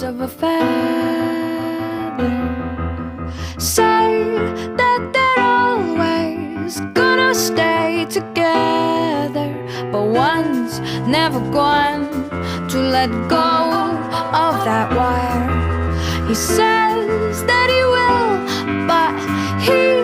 birds of a feather say that they're always gonna stay together, but one's never going to let go of that wire. He says that he will, but he